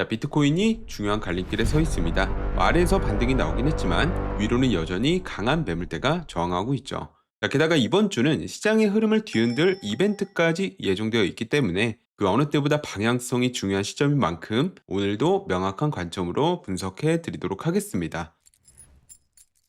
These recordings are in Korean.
자, 비트코인이 중요한 갈림길에 서 있습니다. 아래에서 반등이 나오긴 했지만 위로는 여전히 강한 매물대가 저항하고 있죠. 자, 게다가 이번 주는 시장의 흐름을 뒤흔들 이벤트까지 예정되어 있기 때문에 그 어느 때보다 방향성이 중요한 시점인 만큼 오늘도 명확한 관점으로 분석해 드리도록 하겠습니다.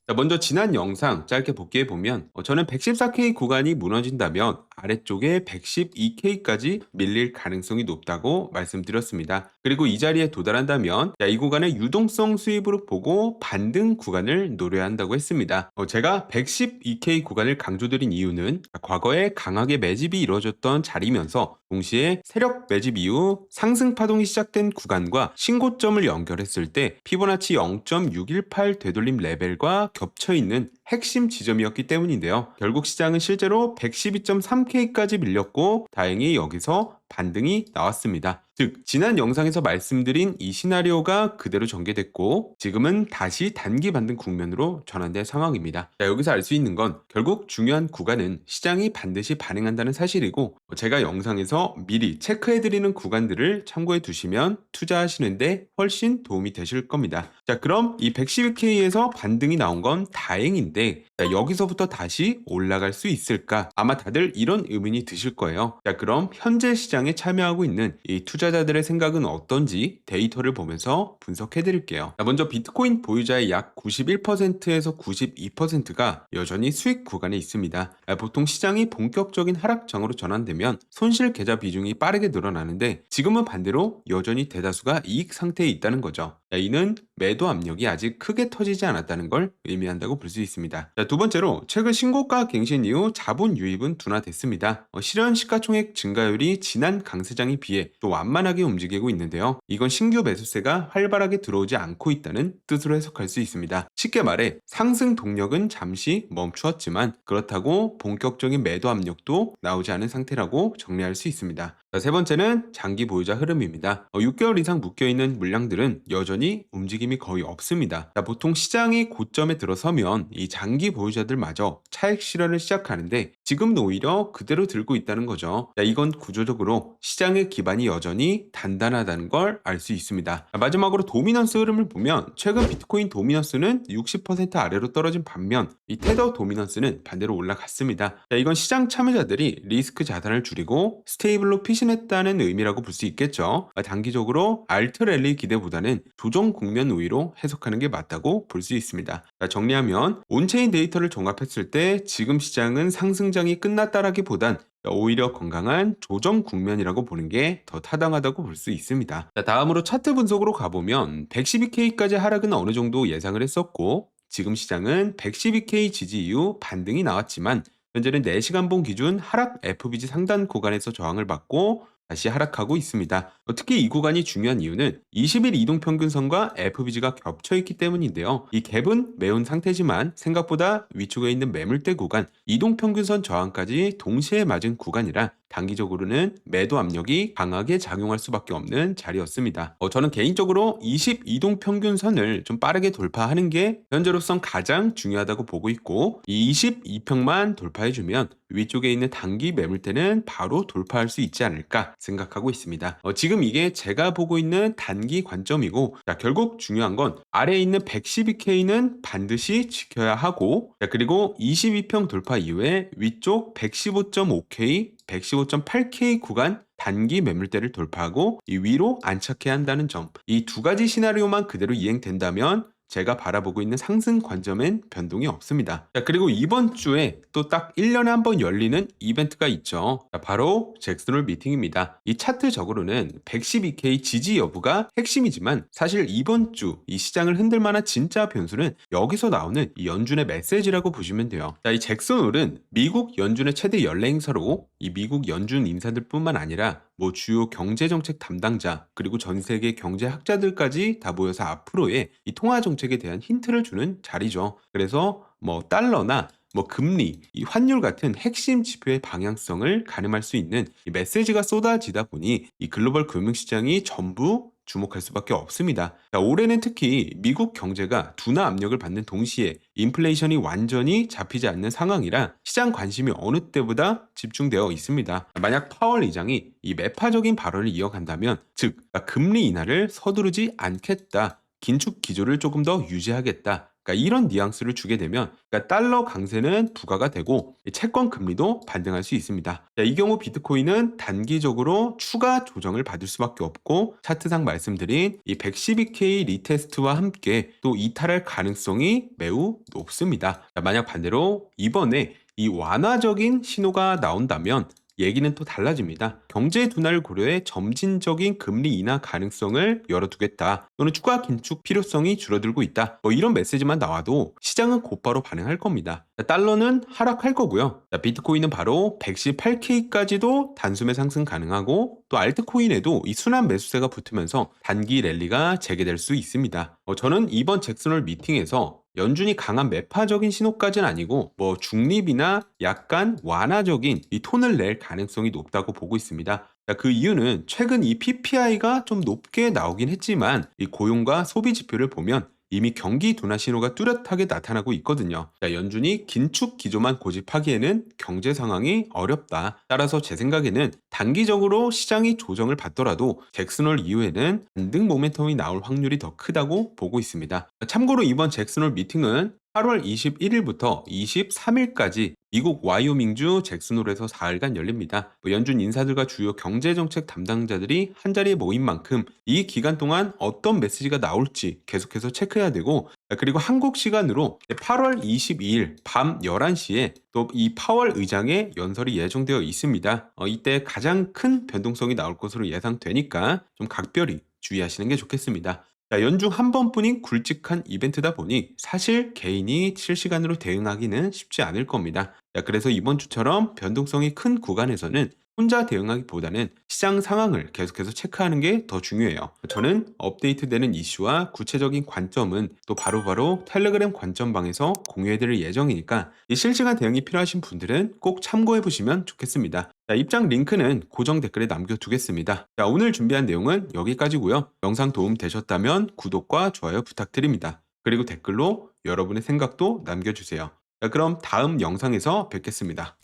자, 먼저 지난 영상 짧게 복귀해 보면 저는 114K 구간이 무너진다면 아래쪽에 112K까지 밀릴 가능성이 높다고 말씀드렸습니다. 그리고 이 자리에 도달한다면 이 구간을 유동성 수입으로 보고 반등 구간을 노려야 한다고 했습니다. 제가 112K 구간을 강조드린 이유는 과거에 강하게 매집이 이루어졌던 자리면서 동시에 세력 매집 이후 상승 파동이 시작된 구간과 신고점을 연결했을 때 피보나치 0.618 되돌림 레벨과 겹쳐 있는 핵심 지점이었기 때문인데요. 결국 시장은 실제로 112.3K까지 밀렸고 다행히 여기서 반등이 나왔습니다. 즉, 지난 영상에서 말씀드린 이 시나리오가 그대로 전개됐고 지금은 다시 단기 반등 국면으로 전환된 상황입니다. 자, 여기서 알 수 있는 건 결국 중요한 구간은 시장이 반드시 반응한다는 사실이고 제가 영상에서 미리 체크해드리는 구간들을 참고해 두시면 투자하시는데 훨씬 도움이 되실 겁니다. 자, 그럼 이 112K에서 반등이 나온 건 다행인데 자, 여기서부터 다시 올라갈 수 있을까? 아마 다들 이런 의문이 드실 거예요. 자, 그럼 현재 시장에 참여하고 있는 이 투자자들의 생각은 어떤지 데이터를 보면서 분석해 드릴게요. 자, 먼저 비트코인 보유자의 약 91%에서 92%가 여전히 수익 구간에 있습니다. 보통 시장이 본격적인 하락장으로 전환되면 손실 계좌 비중이 빠르게 늘어나는데 지금은 반대로 여전히 대다수가 이익 상태에 있다는 거죠. 이는 매도 압력이 아직 크게 터지지 않았다는 걸 의미한다고 볼 수 있습니다. 자, 두 번째로 최근 신고가 갱신 이후 자본 유입은 둔화됐습니다. 실현 시가총액 증가율이 지난 강세장에 비해 또 완만하게 움직이고 있는데요. 이건 신규 매수세가 활발하게 들어오지 않고 있다는 뜻으로 해석할 수 있습니다. 쉽게 말해 상승 동력은 잠시 멈추었지만 그렇다고 본격적인 매도 압력도 나오지 않은 상태라고 정리할 수 있습니다. 자, 세 번째는 장기 보유자 흐름입니다. 6개월 이상 묶여있는 물량들은 여전히 움직임이 거의 없습니다. 자, 보통 시장이 고점에 들어서면 이 장기 보유자들마저 차익 실현을 시작하는데 지금은 오히려 그대로 들고 있다는 거죠. 자, 이건 구조적으로 시장의 기반이 여전히 단단하다는 걸 알 수 있습니다. 자, 마지막으로 도미넌스 흐름을 보면 최근 비트코인 도미넌스는 60% 아래로 떨어진 반면 이 테더 도미넌스는 반대로 올라갔습니다. 자, 이건 시장 참여자들이 리스크 자산을 줄이고 스테이블로 피신했다는 의미라고 볼 수 있겠죠. 단기적으로 알트 랠리 기대보다는 조정 국면 우위로 해석하는 게 맞다고 볼 수 있습니다. 자, 정리하면 온체인 데이터를 종합했을 때 지금 시장은 상승장이 끝났다라기보단 오히려 건강한 조정 국면이라고 보는 게 더 타당하다고 볼 수 있습니다. 자, 다음으로 차트 분석으로 가보면 112K까지 하락은 어느 정도 예상을 했었고 지금 시장은 112K 지지 이후 반등이 나왔지만 현재는 4시간 봉 기준 하락 FBG 상단 구간에서 저항을 받고 다시 하락하고 있습니다. 특히 이 구간이 중요한 이유는 20일 이동평균선과 FBG가 겹쳐 있기 때문인데요. 이 갭은 매운 상태지만 생각보다 위쪽에 있는 매물대 구간, 이동평균선 저항까지 동시에 맞은 구간이라 단기적으로는 매도 압력이 강하게 작용할 수밖에 없는 자리였습니다. 저는 개인적으로 20 이동평균선을 좀 빠르게 돌파하는 게 현재로선 가장 중요하다고 보고 있고 이 22평만 돌파해주면 위쪽에 있는 단기 매물대는 바로 돌파할 수 있지 않을까 생각하고 있습니다. 지금 이게 제가 보고 있는 단기 관점이고 자, 결국 중요한 건 아래에 있는 112K는 반드시 지켜야 하고 자, 그리고 22평 돌파 이후에 위쪽 115.5K, 115.8K 구간 단기 매물대를 돌파하고 이 위로 안착해야 한다는 점. 이 두 가지 시나리오만 그대로 이행된다면 제가 바라보고 있는 상승 관점엔 변동이 없습니다. 자, 그리고 이번 주에 또 딱 1년에 한 번 열리는 이벤트가 있죠. 자, 바로 잭슨홀 미팅입니다. 이 차트적으로는 112K 지지 여부가 핵심이지만 사실 이번 주 이 시장을 흔들 만한 진짜 변수는 여기서 나오는 이 연준의 메시지라고 보시면 돼요. 자, 이 잭슨홀은 미국 연준의 최대 연례 행사로 이 미국 연준 인사들뿐만 아니라 뭐 주요 경제정책 담당자 그리고 전 세계 경제학자들까지 다 모여서 앞으로의 이 통화 정책에 대한 힌트를 주는 자리죠. 그래서 뭐 달러나 뭐 금리, 이 환율 같은 핵심 지표의 방향성을 가늠할 수 있는 이 메시지가 쏟아지다 보니 이 글로벌 금융시장이 전부 주목할 수밖에 없습니다. 자, 올해는 특히 미국 경제가 둔화 압력을 받는 동시에 인플레이션이 완전히 잡히지 않는 상황이라 시장 관심이 어느 때보다 집중되어 있습니다. 만약 파월 의장이 이 매파적인 발언을 이어간다면, 즉 금리 인하를 서두르지 않겠다, 긴축 기조를 조금 더 유지하겠다, 이런 뉘앙스를 주게 되면 달러 강세는 부과가 되고 채권 금리도 반등할 수 있습니다. 자, 이 경우 비트코인은 단기적으로 추가 조정을 받을 수밖에 없고, 차트상 말씀드린 이 112K 리테스트와 함께 또 이탈할 가능성이 매우 높습니다. 자, 만약 반대로 이번에 이 완화적인 신호가 나온다면 얘기는 또 달라집니다. 경제 둔화를 고려해 점진적인 금리 인하 가능성을 열어두겠다, 또는 추가 긴축 필요성이 줄어들고 있다, 이런 메시지만 나와도 시장은 곧바로 반응할 겁니다. 달러는 하락할 거고요. 비트코인은 바로 118K까지도 단숨에 상승 가능하고, 또 알트코인에도 이 순환 매수세가 붙으면서 단기 랠리가 재개될 수 있습니다. 저는 이번 잭슨홀 미팅에서 연준이 강한 매파적인 신호까지는 아니고 중립이나 약간 완화적인 이 톤을 낼 가능성이 높다고 보고 있습니다. 그 이유는 최근 이 PPI가 좀 높게 나오긴 했지만 이 고용과 소비 지표를 보면 이미 경기 둔화 신호가 뚜렷하게 나타나고 있거든요. 연준이 긴축 기조만 고집하기에는 경제 상황이 어렵다. 따라서 제 생각에는 단기적으로 시장이 조정을 받더라도 잭슨홀 이후에는 반등 모멘텀이 나올 확률이 더 크다고 보고 있습니다. 참고로 이번 잭슨홀 미팅은 8월 21일부터 23일까지 미국 와이오밍주 잭슨홀에서 4일간 열립니다. 연준 인사들과 주요 경제정책 담당자들이 한자리에 모인 만큼 이 기간 동안 어떤 메시지가 나올지 계속해서 체크해야 되고, 그리고 한국 시간으로 8월 22일 밤 11시에 또 이 파월 의장의 연설이 예정되어 있습니다. 이때 가장 큰 변동성이 나올 것으로 예상되니까 좀 각별히 주의하시는 게 좋겠습니다. 연중 한 번뿐인 굵직한 이벤트다 보니 사실 개인이 실시간으로 대응하기는 쉽지 않을 겁니다. 그래서 이번 주처럼 변동성이 큰 구간에서는 혼자 대응하기보다는 시장 상황을 계속해서 체크하는 게 더 중요해요. 저는 업데이트되는 이슈와 구체적인 관점은 또 바로바로 텔레그램 관점방에서 공유해드릴 예정이니까 이 실시간 대응이 필요하신 분들은 꼭 참고해보시면 좋겠습니다. 입장 링크는 고정 댓글에 남겨두겠습니다. 오늘 준비한 내용은 여기까지고요. 영상 도움 되셨다면 구독과 좋아요 부탁드립니다. 그리고 댓글로 여러분의 생각도 남겨주세요. 그럼 다음 영상에서 뵙겠습니다.